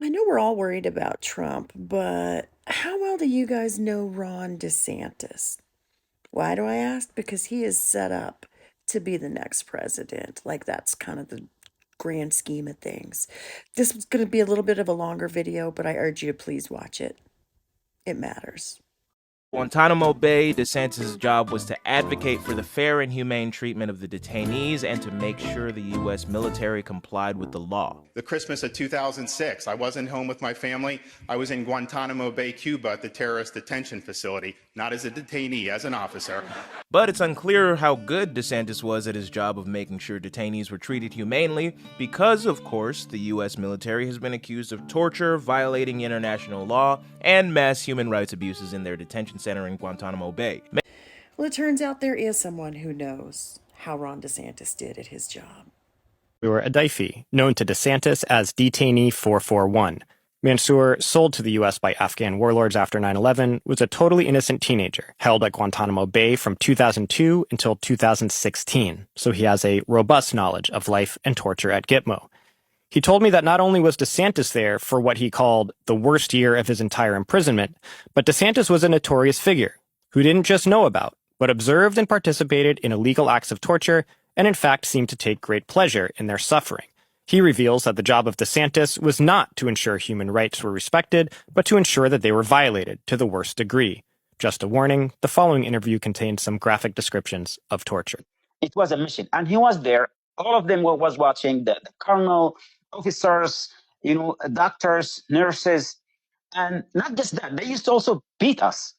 I know we're all worried about Trump, but how well do you guys know Ron DeSantis? Why do I ask? Because he is set up to be the next president. Like, that's kind of the grand scheme of things. This was going to be a little bit of a longer video, but I urge you to please watch it. It matters. Guantanamo Bay, DeSantis' job was to advocate for the fair and humane treatment of the detainees and to make sure the U.S. military complied with the law. The Christmas of 2006, I wasn't home with my family. I was in Guantanamo Bay, Cuba at the terrorist detention facility, not as a detainee, as an officer. But it's unclear how good DeSantis was at his job of making sure detainees were treated humanely because, of course, the U.S. military has been accused of torture, violating international law, and mass human rights abuses in their detention center in Guantanamo Bay. Well, it turns out there is someone who knows how Ron DeSantis did at his job. Mansour Adaifi, known to DeSantis as Detainee 441. Mansour, sold to the U.S. by Afghan warlords after 9/11, was a totally innocent teenager held at Guantanamo Bay from 2002 until 2016, so he has a robust knowledge of life and torture at Gitmo. He told me that not only was DeSantis there for what he called the worst year of his entire imprisonment, but DeSantis was a notorious figure who didn't just know about, but observed and participated in illegal acts of torture and in fact seemed to take great pleasure in their suffering. He reveals that the job of DeSantis was not to ensure human rights were respected, but to ensure that they were violated to the worst degree. Just a warning, the following interview contains some graphic descriptions of torture. It was a mission, and he was there. All of them was watching, the colonel, officers, doctors, nurses, and not just that, they used to also beat us.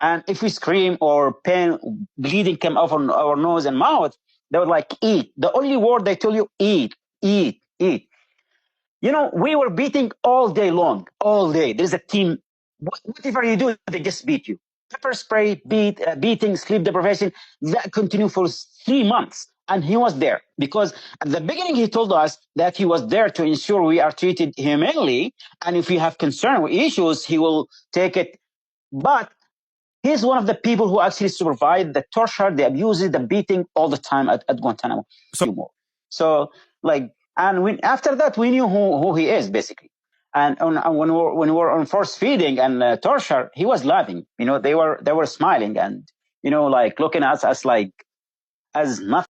And if we scream or pain, bleeding came out on our nose and mouth, they would like, eat. The only word they tell you, eat, eat, eat. We were beating all day long, all day. There's a team. Whatever you do, they just beat you. Pepper spray, beating, sleep deprivation, that continued for 3 months. And he was there because at the beginning, he told us that he was there to ensure we are treated humanely. And if we have concern or issues, he will take it. But he's one of the people who actually supervised the torture, the abuses, the beating all the time at Guantanamo. And after that, we knew who he is, basically. And when we were on force feeding and torture, he was laughing. They were smiling and, like looking at us like as nothing.